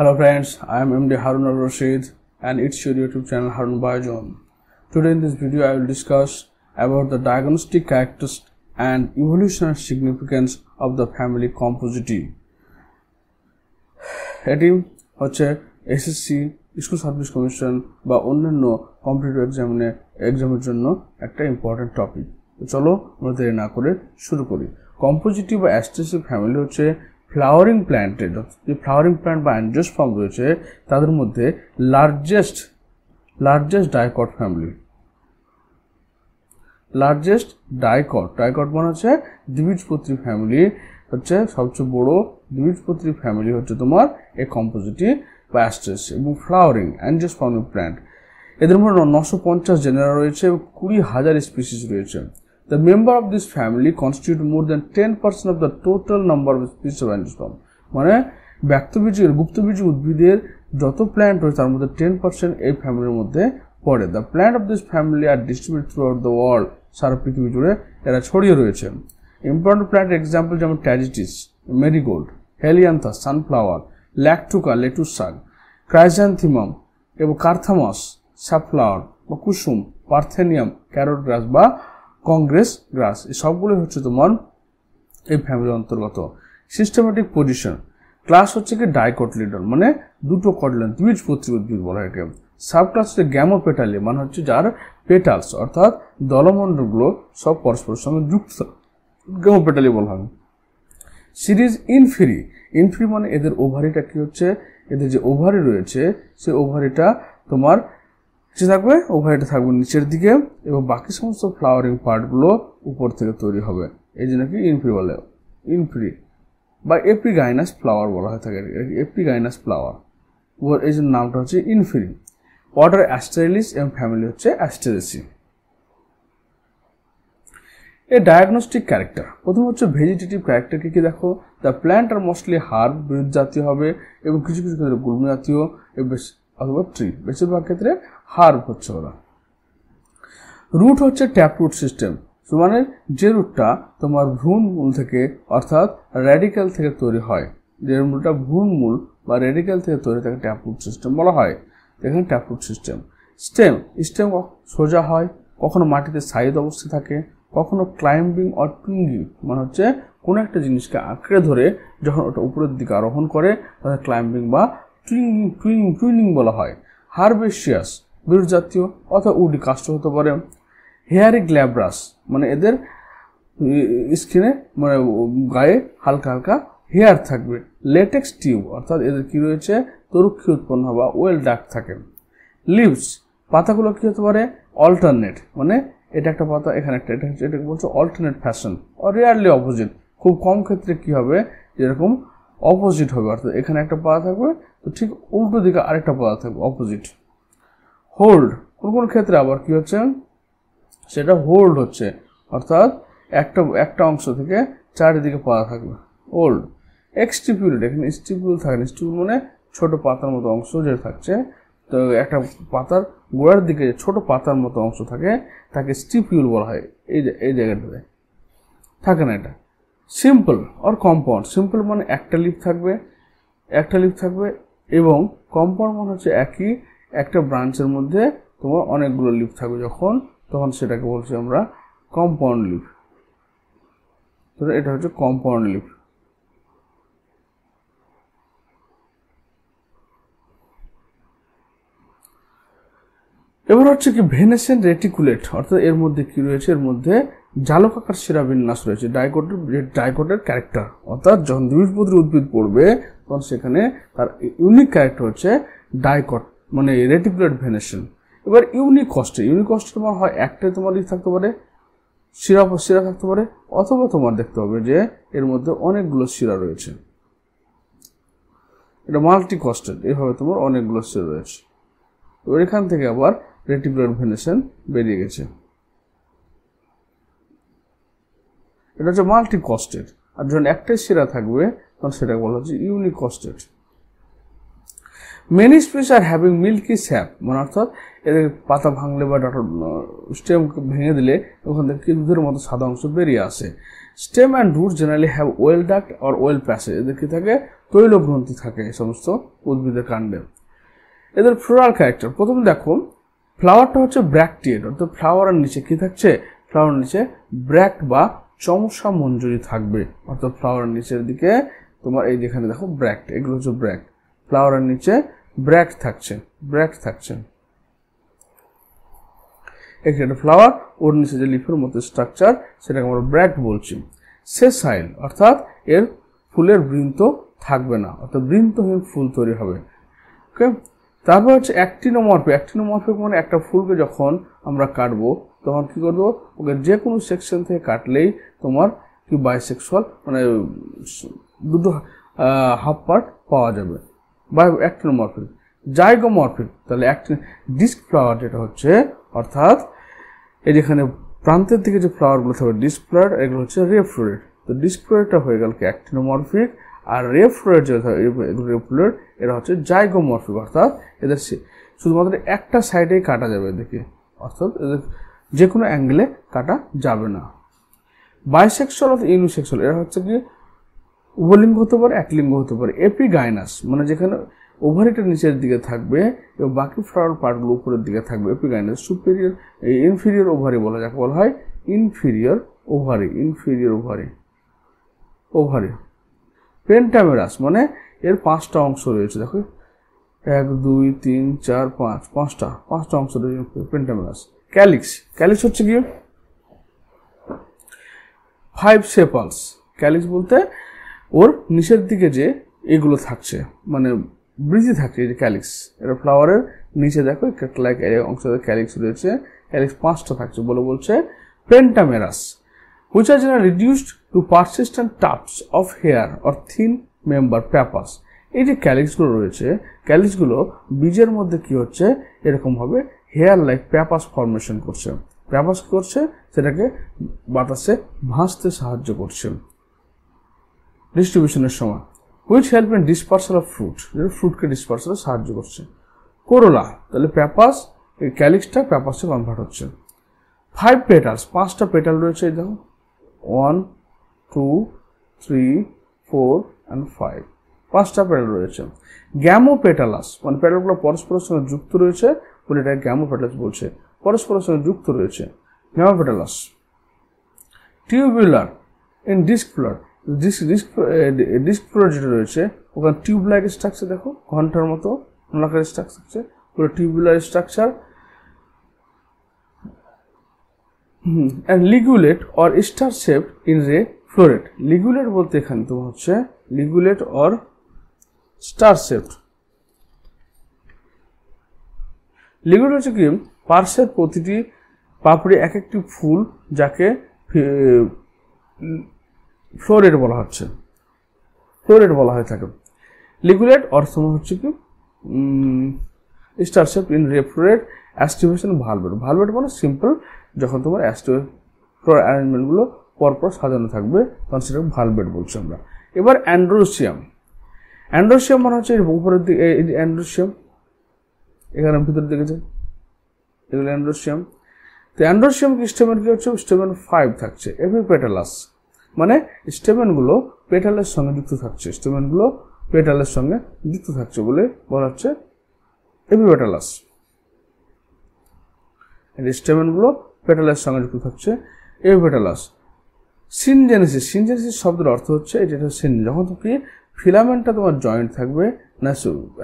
Hello friends, I am MD Harun Al-Rashid and it's your YouTube channel Harun Biojon. Today in this video I will discuss about the diagnostic characteristics and evolutionary significance of the family composite. এটি হচ্ছে SSC school service commission বা অন্যান্য competitive এক্সামের জন্য একটা important topic. তো চলো আমরা দেরি না করে শুরু করি। কম্পোজিটিভ বা অ্যাস্টেরেসি ফ্যামিলি হচ্ছে ফ্লাওয়ারিং প্ল্যান্টের যে ফ্লাওয়ারিং প্ল্যান্ট বা অ্যাঞ্জিওস্পার্ম রয়েছে তাদের মধ্যে largest dicot family. Largest dicot মানে হচ্ছে দ্বিবীজপত্রী ফ্যামিলি হচ্ছে সবচেয়ে বড় দ্বিবীজপত্রী ফ্যামিলি হচ্ছে তোমার এই কম্পোজিটিভ বা অ্যাস্টেরেসি এবং ফ্লাওয়ারিং অ্যাঞ্জিওস্পার্মিক প্ল্যান্ট। এদের মধ্যে 950 জেনারা রয়েছে এবং 20,000 স্পিসিস রয়েছে। The member of this family constitute more than 10% of the total number of species of angiosperm. মানে গুপ্তবীজী উদ্ভিদের যত প্ল্যান্ট রয়েছে তার মধ্যে 10% এই ফ্যামিলির মধ্যে পড়ে। The plant of this family are distributed throughout the world. সারা পৃথিবী জুড়ে এরা ছড়িয়ে রয়েছে। Important plant example যেমন ট্যাজিটিস, মেরিগোল্ড, হেলিয়ান্থাস, সানফ্লাওয়ার, ল্যাকটুকা, লেটুস শাক, ক্রাইজান্থিমাম এবং কার্থামাস, সাফ্লাওয়ার বা কুসুম, পার্থেনিয়াম, ক্যারট গ্রাস বা কংগ্রেস গ্রাস, এই সবগুলো হচ্ছে তোমার এই ফ্যামিলির অন্তর্গত। সিস্টেমেটিক পজিশন ক্লাস হচ্ছে কি ডাইকটলিডন মানে দুটো কটলিডন দ্বিবীজপত্রী উদ্ভিদ বলা হয়। সাবক্লাস হচ্ছে গ্যামোপেটালি মানে হচ্ছে যার পেটালস অর্থাৎ দলমণ্ডলগুলো সব পরস্পরের সঙ্গে যুক্ত, গ্যামোপেটালি বলা হয়। সিরিজ ইনফিরি মানে এদের ওভারিটা কি হচ্ছে, এদের যে ওভারি রয়েছে সেই ওভারিটা তোমার থাকবে, ওভারিটা থাকবে নিচের দিকে এবং বাকি সমস্ত ফ্লাওয়ারিং পার্টগুলো উপর থেকে তৈরি হবে। এই জন্য কি ইনফ্রি বলে, ইনফ্রি বা এপিগাইনাস ফ্লাওয়ার বলা হয়ে থাকে, এপিগাইনাস ফ্লাওয়ার, এই জন্য নামটা হচ্ছে ইনফ্রি। অর্ডার অ্যাস্টেরেলিস এবং ফ্যামিলি হচ্ছে অ্যাস্টেরেসি। এই ডায়াগনস্টিক ক্যারেক্টার প্রথম হচ্ছে ভেজিটেটিভ ক্যারেক্টার কি দেখো, the plant are mostly herb বৃহৎ জাতীয় হবে এবং কিছু কিছু ক্ষেত্রে গুল্ম জাতীয় অথবা ট্রি, বেশিরভাগ ক্ষেত্রে হার্ব হচ্ছে ওরা। রুট হচ্ছে ট্যাপ রুট সিস্টেম, মানে যে রুটটা তোমার ভ্রূণমূল থেকে অর্থাৎ র্যাডিক্যাল থেকে তৈরি হয়, যে রুটটা ভ্রূণমূল বা র্যাডিক্যাল থেকে তৈরি তাকে ট্যাপ রুট সিস্টেম বলা হয়। এখানে ট্যাপ রুট সিস্টেম। স্টেম সোজা হয়, কখনো মাটিতে সাইড অবস্থায় থাকে, কখনো ক্লাইম্বিং অর টুইঙ্গিং মানে হচ্ছে কোনো একটা জিনিসকে আঁকড়ে ধরে যখন ওটা উপরের দিকে আরোহণ করে তাকে ক্লাইম্বিং বা টুইনিং বলা হয়। হারবেশিয়াস বীর জাতীয় অথবা উডি কাস্ট হতে পারে। হেয়ারি গ্ল্যাব্রাস মানে এদের স্কিনে মানে গায়ে হালকা হালকা হেয়ার থাকবে। লেটেক্স টিউব অর্থাৎ এদের কি রয়েছে তরুক্ষী উৎপন্ন হওয়া ওয়েল ডাক থাকে। লিভস পাতাগুলো কি হতে পারে অল্টারনেট মানে এটা একটা পাতা এখানে একটা, এটাকে বলছে alternate fashion or rarely opposite, খুব কম ক্ষেত্রে কি হবে যেরকম অপোজিট হবে, অর্থাৎ এখানে একটা পাতা থাকবে তো ঠিক উল্টো দিকে আরেকটা পাতা থাকবে অপোজিট। হোল্ড কোন ক্ষেত্রে আবার কি হচ্ছে সেটা হোল্ড হচ্ছে, অর্থাৎ একটা অংশ থেকে চারিদিকে পাতা থাকবে হোল্ড। এক্সটিপিউলেট এখানে স্টিপিউল থাকে না, স্টিপিউল মানে ছোট পাতার মতো অংশ যেটা থাকছে, তো একটা পাতার গোড়ার দিকে ছোট পাতার মতো অংশ থাকে তাকে স্টিপিউল বলা হয়। এই জায়গাটাতে থাকে না এটা। সিম্পল অর কম্পাউন্ড, সিম্পল মানে একটা লিফ থাকবে এবং কম্পাউন্ড মানে হচ্ছে একটা ব্রাঞ্চের মধ্যে তোমার অনেকগুলো লিফ থাকবে তখন সেটাকে বলছি আমরা কম্পাউন্ড লিফ। তো এটা হচ্ছে কম্পাউন্ড লিফ। এবার হচ্ছে কি ভেনেসেন্ট রেটিকুলেট অর্থাৎ এর মধ্যে কি রয়েছে, এর মধ্যে জালকাকার শিরা বিন্যাস রয়েছে। ডাইকটের ক্যারেক্টার অর্থাৎ যখন দ্বিবীজপত্রী উদ্ভিদ পড়বে তখন সেখানে তার ইউনিক ক্যারেক্টার হচ্ছে ডাইকট মানে রেটিকুলেট ভেনেসেন্ট। এবার ইউনিক কস্টে তোমার হয় একটাই তোমার থাকতে পারে শিরা থাকতে পারে, অথবা তোমার দেখতে হবে যে এর মধ্যে অনেকগুলো শিরা রয়েছে, এটা মাল্টি কস্টেড, এভাবে তোমার অনেকগুলো শিরা রয়েছে। এবার এখান থেকে আবার রেটিকুলার ভেনেসেন বেরিয়ে গেছে, এটা হচ্ছে মাল্টি কস্টেড। আর যখন একটাই শিরা থাকবে তখন সেটাকে বলা হচ্ছে unicostate. Many species are having milky sap মানে অর্থাৎ এদের পাতা ভাঙলে বা স্টেম ভেঙে দিলে ওখান থেকে দুধের মতো সাদা অংশ বেরিয়ে আসে। Stem and root generally have oil duct or oil passage, এদের কি থাকে, তৈল গ্রন্থি থাকে এই সমস্ত উদ্ভিদের কাণ্ডে। এদের ফ্লোরাল ক্যারেক্টার, প্রথমে দেখো ফ্লাওয়ারটা হচ্ছে ব্র্যাকটিয়েট, অর্থাৎ ফ্লাওয়ারের নিচে কি থাকছে, ফ্লাওয়ারের নিচে ব্র্যাক্ট বা চমসা মঞ্জরি থাকবে, অর্থাৎ ফ্লাওয়ারের নিচের দিকে তোমার এই যেখানে দেখো ব্র্যাক্ট, এগুলো হচ্ছে ব্র্যাক্ট, ফ্লাওয়ারের নিচে ব্র্যাক্ট থাকছে। একটা ফ্লাওয়ার, ওর নিচে যে লিফের মতো স্ট্রাকচার সেটাকে আমরা ব্র্যাক্ট বলছি। সেসাইল, অর্থাৎ এর ফুলের বৃন্ত থাকবে না, অর্থাৎ বৃন্তহীন ফুল তৈরি হবে। ওকে, তারপর হচ্ছে অ্যাক্টিনোমরফিক মানে একটা ফুলকে যখন আমরা কাটবো তখন কি করবো, ওকে যে কোনো সেকশন থেকে কাটলেই তোমার কি বাইসেক্সুয়াল মানে দুটো হাফ পার্ট পাওয়া যাবে বা অ্যাক্টিনোমরফিক। জাইগোমরফিক, তাহলে ডিস্ক ফ্লাওয়ার যেটা হচ্ছে, অর্থাৎ এই যেখানে প্রান্তের দিকে যে ফ্লাওয়ারগুলো থাকবে ডিস্ক ফ্লাওয়ার, এগুলো হচ্ছে রে ফ্লোরেট। তো ডিস্ক ফ্লোরেটটা হয়ে গেল কি অ্যাক্টিনোমরফিক, আর রে ফ্লোরেট যেটা রে ফ্লোরেট এরা হচ্ছে জাইগোমরফিক, অর্থাৎ এদের শুধুমাত্র একটা সাইডেই কাটা যাবে এদেরকে, অর্থাৎ এদের যে কোনো অ্যাঙ্গেলে কাটা যাবে না। বাইসেক্সুয়াল অথবা ইউনিসেক্সুয়াল, এরা হচ্ছে কি উভলিঙ্গ হতে পারে, একলিঙ্গ হতে পারে। এপিগাইনাস মানে যেখানে ওভারিটা নিচের দিকে থাকবে এবং বাকি ফ্লাওয়ার পার্টগুলো উপরের দিকে থাকবে, এপিগাইনাস। সুপিরিয়র ইনফিরিয়র ওভারি বলা যাকে বলা হয় ইনফিরিয়র ওভারি। পেন্টামেরাস মানে এর 5টা অংশ রয়েছে, দেখো 1 2 3 4 5, 5টা অংশ রয়েছে পেন্টামেরাস। ক্যালিক্স হচ্ছে কি 5 সেপালস। ক্যালিক্স বলতে ওর নিচের দিকে যে এগুলো থাকছে মানে বৃদ্ধি থাকছে, এই যে ক্যালিক্স, এটা ফ্লাওয়ারের নিচে দেখো লাইক অংশ ক্যালিক্স রয়েছে, ক্যালিক্স 5টা থাকছে বলছে pentamerous. Which are generally reduced to persistent tufts of hair or thin member pappus. এই যে ক্যালিক্সগুলো রয়েছে, ক্যালিক্সগুলো বীজের মধ্যে কি হচ্ছে, এরকমভাবে হেয়ার লাইক প্যাপাস ফর্মেশন করছে। প্যাপাস কি করছে, সেটাকে বাতাসে ভাসতে সাহায্য করছে ডিস্ট্রিবিউশনের সময়। Which help in dispersal of fruit, যেটা ফ্রুটকে ডিসপার্সালে সাহায্য করছে। কোরোলা, তাহলে প্যাপাস, এই ক্যালিক্সটা প্যাপাসে কনভার্ট হচ্ছে। 5 পেটালস, 5টা পেটাল রয়েছে, এই দেখো 1 2 3 4 and 5, 5টা পেটাল রয়েছে। গ্যামোপেটালাস মানে পেটালগুলো পরস্পরের সঙ্গে যুক্ত রয়েছে বলে এটা গ্যামোপেটালাস বলছে, পরস্পরের সঙ্গে যুক্ত রয়েছে gamopetalous. Tubular in disc floret, disc floret যেটা রয়েছে ওখানে টিউব লাইক স্ট্রাকচার, দেখো ঘন্টার মতো নলাকার স্ট্রাকচার আছে, পুরো tubular structure. and ligulate or star shaped in ray floret. Ligulate বলতে এখানে তোমার হচ্ছে ligulate or star shaped। ligulate হচ্ছে কি পার্শ্বের প্রতিটি পাপড়ি এক একটি ফুল, যাকে ফ্লোরেট বলা হয়ে থাকে। ligulate অর্থ হচ্ছে কি স্টার শেপ ইন রে ফ্লোরেট। অ্যাস্টিভেশন ভালভেট মানে সিম্পল, যখন তোমার ফ্লোর অ্যারেঞ্জমেন্টগুলো পরপর সাজানো থাকবে তখন সেটাকে ভালভেট বলছি আমরা। এবার অ্যান্ড্রোসিয়াম মানে হচ্ছে উপরের দিকে এই যে অ্যান্ড্রোসিয়াম, এখানে ভিতরের দিকে যে এগুলো অ্যান্ড্রোসিয়াম। তো অ্যান্ড্রোসিয়াম স্টেমেন কি হচ্ছে, স্টেমেন 5 থাকছে। এপিপেটালাস মানে স্টেমেনগুলো পেটালের সঙ্গে যুক্ত থাকছে, বলে বলা হচ্ছে এপিপেটালাস। স্টেমেনগুলো পেটালের সঙ্গে যুক্ত থাকছে, এপিপেটালাস। সিনজেনেসিস শব্দের অর্থ হচ্ছে যেটা যখন তুমি ফিলামেন্টটা তোমার জয়েন্ট থাকবে না,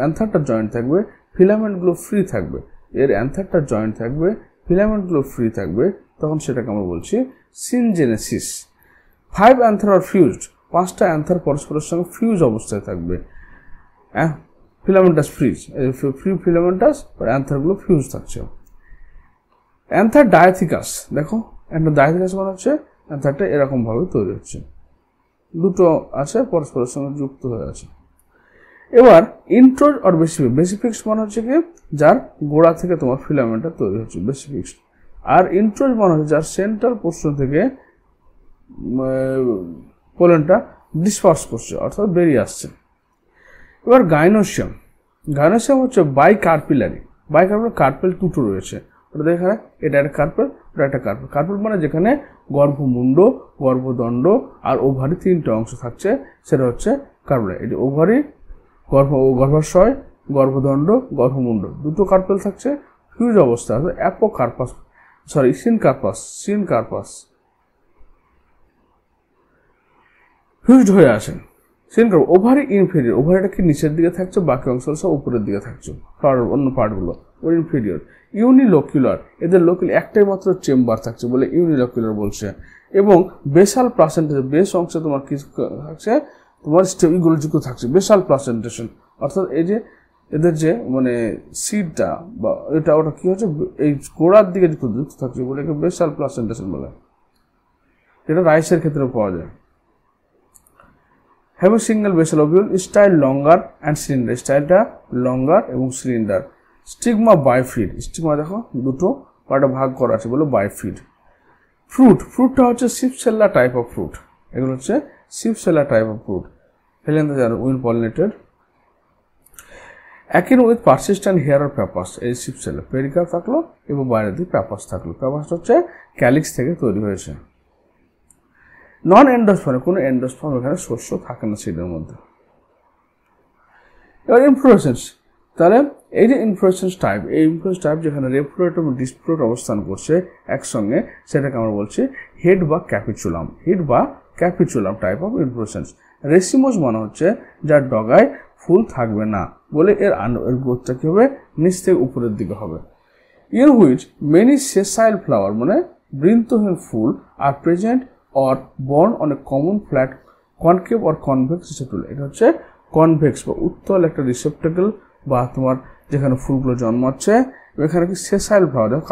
অ্যান্থারটা জয়েন্ট থাকবে, ফিলামেন্টগুলো ফ্রি থাকবে, এর অ্যান্থারটা জয়েন্ট থাকবে, ফিলামেন্টগুলো ফ্রি থাকবে, তখন সেটাকে আমরা বলছি সিনজেনেসিস। 5 অ্যান্থার আর ফিউজড, 5টা অ্যান্থার পরস্পরের সঙ্গে ফিউজ অবস্থায় থাকবে, ফিলামেন্টাস ফ্রি ফিলামেন্টাস আর অ্যান্থারগুলো ফিউজ থাকছে। অ্যান্থার ডায়াথিকাস, দেখো একটা ডায়াথিকাস মানে হচ্ছে অ্যান্থারটা এরকমভাবে তৈরি হচ্ছে, দুটো আছে পরস্পরের সঙ্গে যুক্ত হয়ে আছে। এবার ইন্ট্রোজ আর বেসিফিক্স মানে হচ্ছে কি যার গোড়া থেকে তোমার ফিলামেন্টটা তৈরি হচ্ছে বেসিফিক্স, আর ইন্ট্রোজ মানে হচ্ছে যার সেন্ট্রাল পোর্শন থেকে পোলেনটা ডিসপার্স করছে অর্থাৎ বেরিয়ে আসছে। এবার গাইনোসিয়াম হচ্ছে বাইকার্পিলারি কার্পেল দুটো রয়েছে, ওটা এখানে এটা একটা কার্পেল, ওটা একটা কার্পেট। কার্পেট মানে যেখানে গর্ভমুণ্ড, গর্ভদণ্ড আর ওভারি 3টে অংশ থাকছে, সেটা হচ্ছে কার্পেট। এই যে ওভারি, গর্ভাশয়, গর্ভদণ্ড, গর্ভমুণ্ড, দুটো কার্পেল থাকছে ফিউজ অবস্থা, অ্যাপোকার্পাস, সিনকার্পাস ফিউজড হয়ে আসে। ওভারি ইনফেরিয়র, ওভারিটা কি নিচের দিকে থাকছে, বাকি অংশ সব উপরের দিকে থাকছে, অন্য পার্টগুলো ওর ইনফেরিয়র। ইউনিলকুলার, এদের লোকাল একটাই মাত্র চেম্বার থাকছে বলে ইউনিলকুলার বলছে। এবং বেসাল প্লাসেন্টেশন, বেস অংশে তোমার কি থাকছে, তোমার স্টেবিগুলোযুক্ত থাকছে, বেসাল প্লাসেন্টেশন, অর্থাৎ এই যে এদের যে মানে সিডটা বা এটা ওটা কি হচ্ছে, এই গোড়ার দিকে যুক্ত থাকছে বলে একে বেসাল প্লাসেন্টেশন বলে, যেটা রাইসের ক্ষেত্রে পাওয়া যায়। Have a single basal ovule, style longer and cylinder, স্টাইলটা লঙ্গার এবং সিলিন্ডার। স্টিগমা বাইফিড, স্টিগমা দেখো দুটো পার্টে ভাগ করা আছে বলে বাইফিড। ফ্রুটটা হচ্ছে সিপসেল্লা টাইপ অফ ফ্রুট, এগুলো হচ্ছে সিপসেল্লা টাইপ অফ ফ্রুট। হেলেন্দার will pollinated. Achene with persistent hair or pappus, এই সিপসেল্লা পেরিকার্প থাকলো এবং বাইরের দিকে প্যাপাস থাকলো। প্যাপাসটা হচ্ছে ক্যালিক্স থেকে তৈরি হয়েছে। নন এন্ডোস্পার্ম, কোনো এন্ডোস্পার্ম এখানে শস্য থাকে না সিডের মধ্যে। এবার ইনফ্লোরেসেন্স, তাহলে এই যে ইনফ্লোরেসেন্স টাইপ, এই ইনফ্লোরেসেন্স টাইপ যেখানে রেফ্লোরেট এবং ডিসপ্লোরেট অবস্থান করছে একসঙ্গে, সেটাকে আমরা বলছি হেড বা capitulum type of inflorescence. Racemose মানে হচ্ছে যার ডগায় ফুল থাকবে না বলে এর গ্রোথটা কি হবে, নিচ থেকে উপরের দিকে হবে। ইন হুইচ মেনি সেসাইল ফ্লাওয়ার, মানে বৃন্তহীন ফুল আর present or born on a common flat concave or convex receptacle, এটা হচ্ছে কনভেক্স বা উত্তল একটা রিসেপ্টাকল বা তোমার যেখানে ফুলগুলো জন্মাচ্ছে। এখানে কি সেসাইল ফ্লাওয়ার, দেখো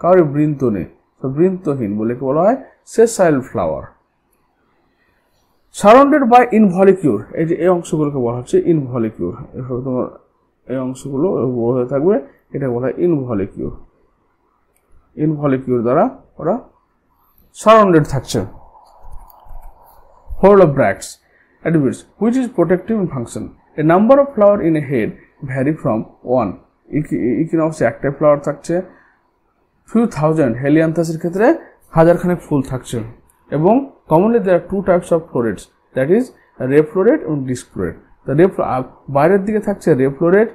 কারোর বৃন্ত নেই, তো বৃন্তহীন বলে কি বলা হয়, সেসাইল ফ্লাওয়ার। সারাউন্ডেড বাই ইনভলিকিউর, এই যে এই অংশগুলোকে বলা হচ্ছে ইনভলিকিউর, এভাবে তোমার এই অংশগুলো হয়ে থাকবে, এটা বলা হয় ইনভলিকিউর দ্বারা ওরা সারাউন্ডেড থাকছে। Whorl of bracts, attributes, which is protective in function. A number of flower in a head vary from 1. ইকিনক্সে একটাই ফ্লাওয়ার থাকছে, few thousand, হেলিয়ান্থাসের ক্ষেত্রে হাজারখানেক ফুল থাকছে। এবং commonly there are two types of florets, that is রেফ্লোরেট এবং ডিসফ্লোরেট। তো বাইরের দিকে থাকছে রেফ্লোরেট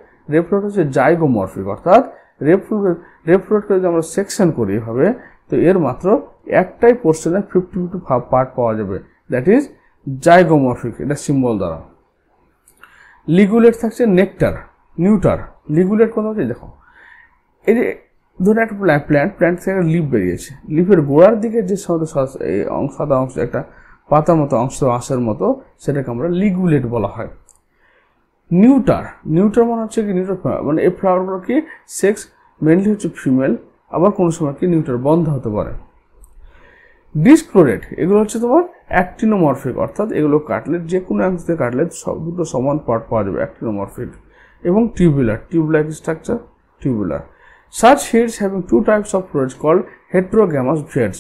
হচ্ছে জাইগোমরফিক, অর্থাৎ রেফ্লোরেটকে যদি আমরা সেকশন করি এভাবে, তো এর মাত্র একটাই পোর্শনের 50 পার্ট পাওয়া যাবে, দ্যাট ইজ জাইগোমরফিক, এটা সিম্বল দ্বারা। লিগুলেট থাকছে নিউটার। লিগুলেট কোন হচ্ছে, দেখো এই যে ধরো একটা প্ল্যান্ট থেকে লিফ বেরিয়েছে, লিফের গোড়ার দিকে যে সাদা অংশ, একটা পাতার মতো অংশ আঁশের মতো, সেটাকে আমরা লিগুলেট বলা হয়। নিউটার মানে হচ্ছে কি, মানে এই ফ্লাওয়ারগুলো কি সেক্স মেনলি হচ্ছে ফিমেল, আবার কোনো সময় কি নিউটার বন্ধ হতে পারে। ডিসক্লোরেট, এগুলো হচ্ছে তোমার অ্যাক্টিনোমরফিক, অর্থাৎ এগুলো কাটলে যে কোনো অংশ থেকে কাটলে সব দুটো সমান পার্ট পাওয়া যাবে, অ্যাক্টিনোমরফিক। এবং tubular structure, tubular. Such heads having two types of florets called heterogamous heads.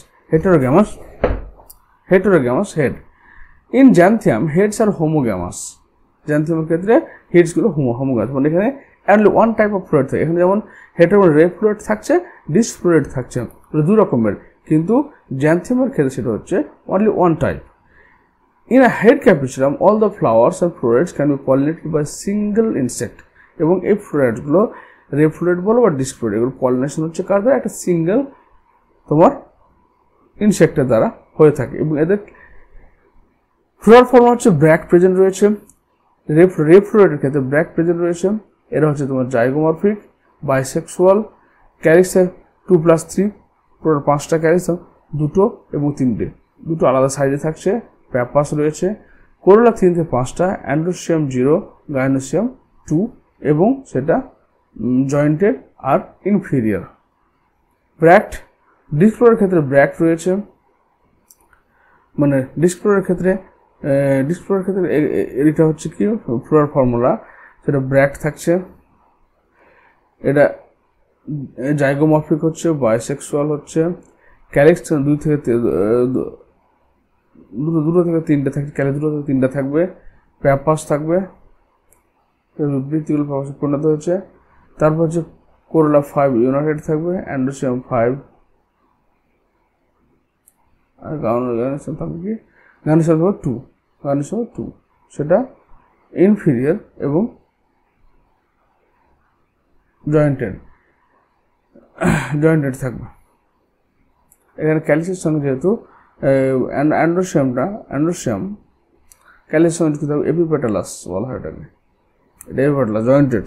Heterogamous head. In Xanthium, heads are homogamous. Xanthium ক্ষেত্রে heads গুলো homogamous, মানে এখানে only one type of floret থাকে। এখানে যেমন রেড ফ্লোরেট থাকছে, ডিসফ্লোরেট থাকছে, দুই রকমের, কিন্তু Xanthium-এর ক্ষেত্রে সেটা হচ্ছে only one type. In a head capitulum, all the flowers and florets can be pollinated by single insect. এবং এই ফ্লোরেটগুলো রেফ্লোরেট বলো বা ডিসফ্লোরেট, এগুলো পলিনেশন হচ্ছে কার দ্বারা, একটা সিঙ্গেল তোমার ইনসেক্টের দ্বারা হয়ে থাকে। এবং এদের ফ্লোরাল ফর্ম হচ্ছে ব্র্যাক প্রেজেন্ট রয়েছে, রেফ্লোরেটের ক্ষেত্রে ব্র্যাক প্রেজেন্ট রয়েছে। এরা হচ্ছে তোমার জাইগোমরফিক, বাইসেক্সুয়াল, ক্যারিক্সের 2+3, পুরো 5টা ক্যারিক্স, 2 এবং 3টে, 2 আলাদা সাইজে থাকছে, প্যাপাস রয়েছে, কোরোলা 3 থেকে 5টা, অ্যান্ড্রোসিয়াম 0, গাইনোসিয়াম 2, এবং সেটা জয়েন্টেড আর ইনফেরিয়র। ব্র্যাক্ট, ডিসক্লোরের ক্ষেত্রে ব্র্যাক্ট রয়েছে, মানে ডিসক্লোরের ক্ষেত্রে এটা হচ্ছে কি ফ্লোরাল ফর্মুলা, সেটা ব্র্যাক্ট থাকছে। এটা জাইগোমরফিক হচ্ছে, বাইসেক্সুয়াল হচ্ছে, ক্যালিক্স 2 থেকে 3টে থাকবে, ক্যালিক্স 2 থেকে 3টা থাকবে, প্যাপাস থাকবে, বৃত্তিগুলো প্যাপাসে পরিণত হচ্ছে। তারপর হচ্ছে কোরোলা 5 ইউনাইটেড থাকবে, অ্যান্ড্রোসিয়াম 5, আর গার্নেশন থাকবে কি, গার্নেশন হবে 2, গার্নেশন হবে 2, সেটা ইনফিরিয়র এবং জয়েন্টেড থাকবে। এখানে ক্যালসিয়ামের সঙ্গে যেহেতু অ্যান্ড্রোসিয়াম ক্যালসিয়ামের সঙ্গে যুক্ত থাকবে, এপিপেটালাস বলা হয় এটাকে, এটা এপিপেটালাস জয়েন্টেড।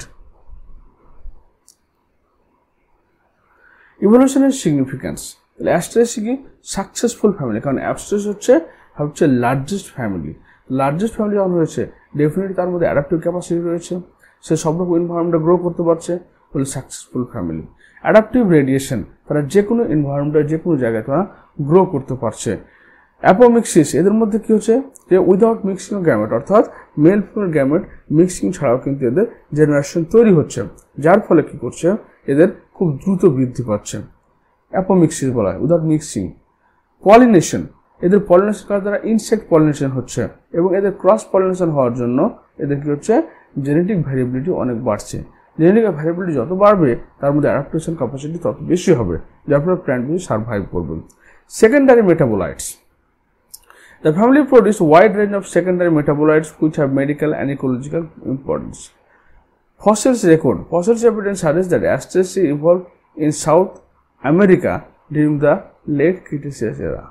ইভলিউশনের সিগনিফিক্যান্স, তাহলে অ্যাস্টারেসি কি সাকসেসফুল ফ্যামিলি, কারণ অ্যাস্টারেস হচ্ছে লার্জেস্ট ফ্যামিলি যখন হয়েছে ডেফিনেটলি তার মধ্যে অ্যাডাপটিভ ক্যাপাসিটি রয়েছে, সে সব রকম এনভায়রনমেন্টে গ্রো করতে পারছে, বলে সাকসেসফুল ফ্যামিলি। অ্যাডাপটিভ রেডিয়েশন, তারা যে কোনো এনভায়রনমেন্টে যে কোনো জায়গায় তারা গ্রো করতে পারছে। অ্যাপোমিক্সিস, এদের মধ্যে কি হচ্ছে যে উইদাউট মিক্সিং গ্যামেট, অর্থাৎ মেল ফিমেল গ্যামেট মিক্সিং ছাড়াও কিন্তু এদের জেনারেশন তৈরি হচ্ছে, যার ফলে কি করছে এদের খুব দ্রুত বৃদ্ধি পাচ্ছে, অ্যাপোমিক্সিস বলা হয়, উইদাউট মিক্সিং। পলিনেশন, এদের পলিনেশন করার দ্বারা ইনসেক্ট পলিনেশন হচ্ছে, এবং এদের ক্রস পলিনেশন হওয়ার জন্য এদের কি হচ্ছে জেনেটিক ভ্যারিয়েবিলিটি অনেক বাড়ছে। জেনেটিক ভ্যারিয়েবিলিটি যত বাড়বে তার মধ্যে অ্যাডাপ্টেশন ক্যাপাসিটি তত বেশি হবে, যার ফলে প্ল্যান্টগুলি সার্ভাইভ করবে। Secondary metabolites, the family produce wide range of secondary metabolites which have medical and ecological importance. Fossils evidence suggests that Asteraceae evolved in South America during the late Cretaceous era.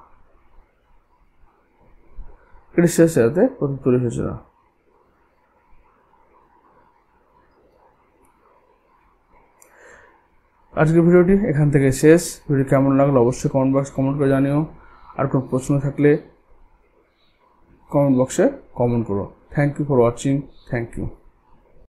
Cretaceous এরাতে প্রথম তৈরি হয়েছিল। আজকের ভিডিওটি এখান থেকে শেষ। Video কেমন লাগলো অবশ্যই কমেন্ট করে জানিও। আর কোনো প্রশ্ন থাকলে কমেন্ট বক্সে কমেন্ট করো। Thank you for watching. Thank you.